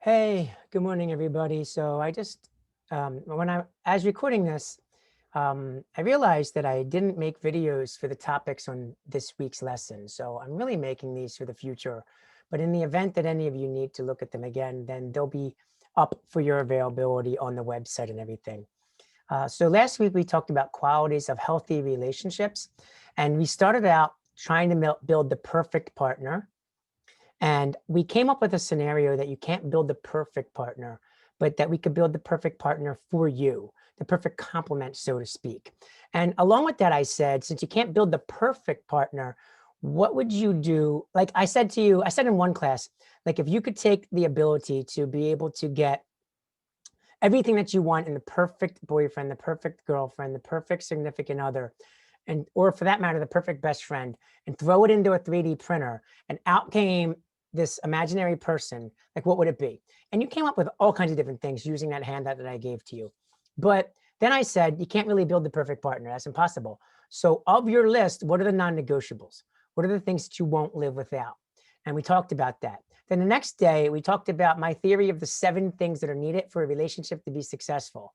Hey, good morning, everybody. So I just, as recording this, I realized that I didn't make videos for the topics on this week's lesson. So I'm really making these for the future. But in the event that any of you need to look at them again, then they'll be up for your availability on the website and everything. So last week we talked about qualities of healthy relationships, and we started out trying to build the perfect partner. And we came up with a scenario that you can't build the perfect partner, but that we could build the perfect partner for you, the perfect complement, so to speak. And along with that, I said, since you can't build the perfect partner, what would you do? Like I said to you, I said in one class, like if you could take the ability to be able to get everything that you want in the perfect boyfriend, the perfect girlfriend, the perfect significant other, and or for that matter, the perfect best friend, and throw it into a 3D printer, and out came this imaginary person, like what would it be? And you came up with all kinds of different things using that handout that I gave to you. But then I said, you can't really build the perfect partner. That's impossible. So of your list, what are the non-negotiables? What are the things that you won't live without? And we talked about that. Then the next day, we talked about my theory of the 7 things that are needed for a relationship to be successful.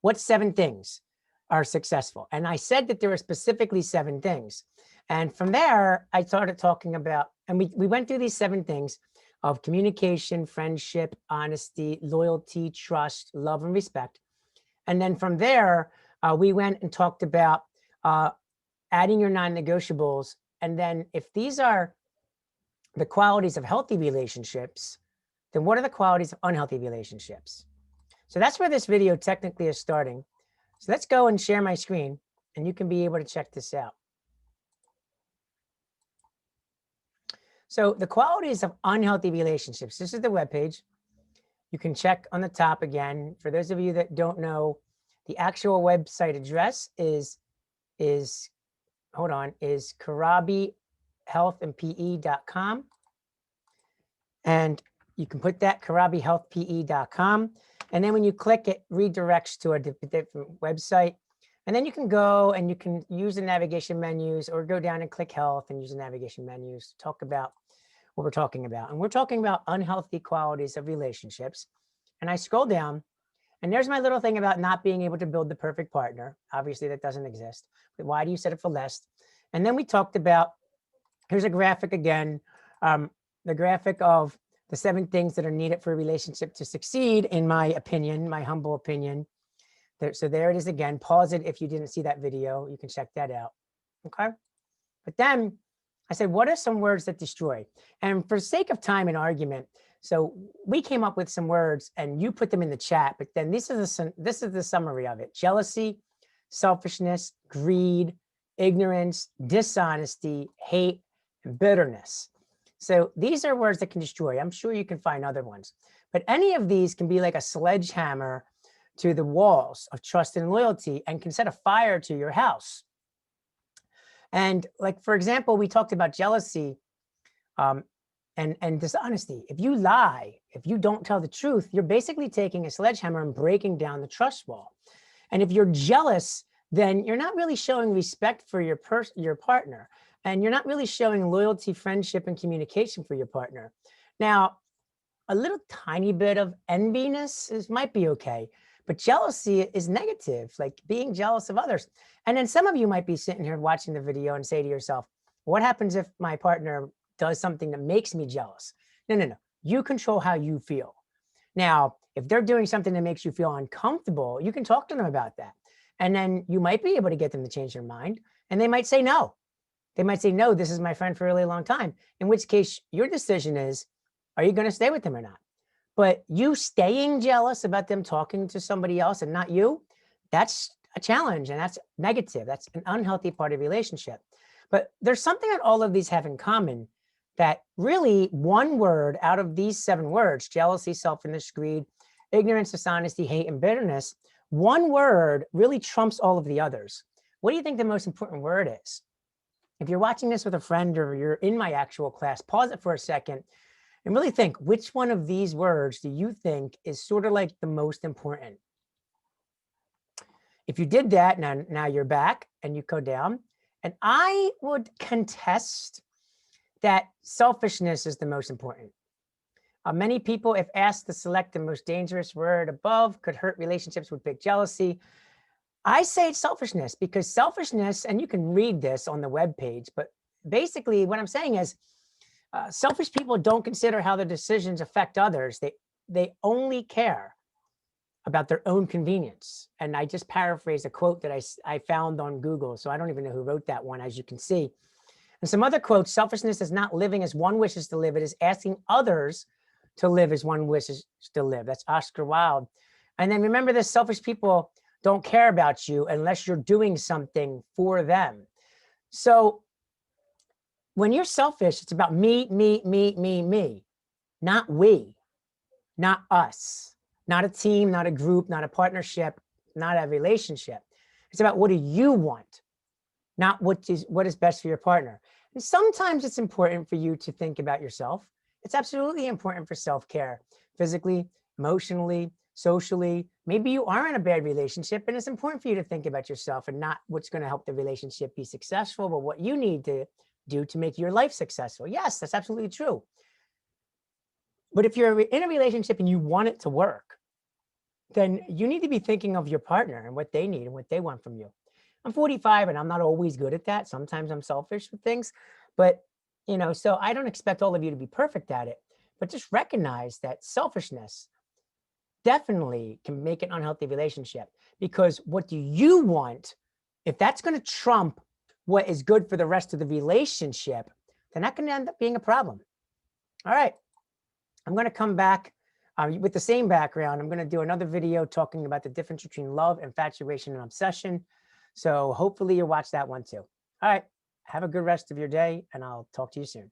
What 7 things are successful? And I said that there are specifically 7 things. And from there, I started talking about, and we went through these 7 things of communication, friendship, honesty, loyalty, trust, love, and respect. And then from there, we went and talked about uh, adding your non-negotiables. And then if these are the qualities of healthy relationships, then what are the qualities of unhealthy relationships? So that's where this video technically is starting. So let's go and share my screen and you can be able to check this out. So the qualities of unhealthy relationships, this is the webpage. You can check on the top again. For those of you that don't know, the actual website address is hold on, is karabihealthandpe.com. And you can put that karabihealthpe.com. And then when you click, it redirects to a different website. And then you can go and you can use the navigation menus or go down and click health and use the navigation menus to talk about what we're talking about. And we're talking about unhealthy qualities of relationships. And I scroll down and there's my little thing about not being able to build the perfect partner. Obviously that doesn't exist. But why do you set it for less? And then we talked about, here's a graphic again, the graphic of the 7 things that are needed for a relationship to succeed, in my opinion, my humble opinion. So there it is again. Pause it if you didn't see that video. You can check that out. Okay. But then I said, what are some words that destroy? And for sake of time and argument, so we came up with some words and you put them in the chat, but then this is the summary of it. Jealousy, selfishness, greed, ignorance, dishonesty, hate, and bitterness. So these are words that can destroy. I'm sure you can find other ones, but any of these can be like a sledgehammer to the walls of trust and loyalty and can set a fire to your house. And like, for example, we talked about jealousy and dishonesty. If you lie, if you don't tell the truth, you're basically taking a sledgehammer and breaking down the trust wall. And if you're jealous, then you're not really showing respect for your partner. And you're not really showing loyalty, friendship, and communication for your partner. Now, a little tiny bit of enviness might be okay, but jealousy is negative, like being jealous of others. And then some of you might be sitting here watching the video and say to yourself, what happens if my partner does something that makes me jealous? No, no, no. You control how you feel. Now, if they're doing something that makes you feel uncomfortable, you can talk to them about that. And then you might be able to get them to change their mind. And they might say no. They might say, no, this is my friend for a really long time. In which case, your decision is, are you going to stay with them or not? But you staying jealous about them talking to somebody else and not you, that's a challenge and that's negative. That's an unhealthy part of relationship. But there's something that all of these have in common, that really one word out of these 7 words, jealousy, selfishness, greed, ignorance, dishonesty, hate, and bitterness, one word really trumps all of the others. What do you think the most important word is? If you're watching this with a friend or you're in my actual class, pause it for a second and really think, which one of these words do you think is sort of like the most important? If you did that, now you're back and you go down. And I would contest that selfishness is the most important. Many people, if asked to select the most dangerous word above, could hurt relationships with big jealousy. I say it's selfishness, because selfishness, and you can read this on the webpage, but basically what I'm saying is selfish people don't consider how their decisions affect others. They only care about their own convenience. And I just paraphrased a quote that I found on Google. So I don't even know who wrote that one, as you can see. And some other quotes: selfishness is not living as one wishes to live. It is asking others to live as one wishes to live. That's Oscar Wilde. And then remember this: selfish people don't care about you unless you're doing something for them. So when you're selfish, it's about me, not we, not us, not a team, not a group, not a partnership, not a relationship. It's about what do you want, not what is best for your partner. And sometimes it's important for you to think about yourself. It's absolutely important for self-care, physically, emotionally, socially. Maybe you are in a bad relationship, and it's important for you to think about yourself and not what's going to help the relationship be successful, but what you need to do to make your life successful. Yes, that's absolutely true. But if you're in a relationship and you want it to work, then you need to be thinking of your partner and what they need and what they want from you. I'm 45 and I'm not always good at that. Sometimes I'm selfish with things, but so I don't expect all of you to be perfect at it, but just recognize that selfishness definitely can make an unhealthy relationship, because what do you want? If that's going to trump what is good for the rest of the relationship, then that can end up being a problem. All right. I'm going to come back with the same background. I'm going to do another video talking about the difference between love, infatuation, and obsession. So hopefully you'll watch that one too. All right. Have a good rest of your day, and I'll talk to you soon.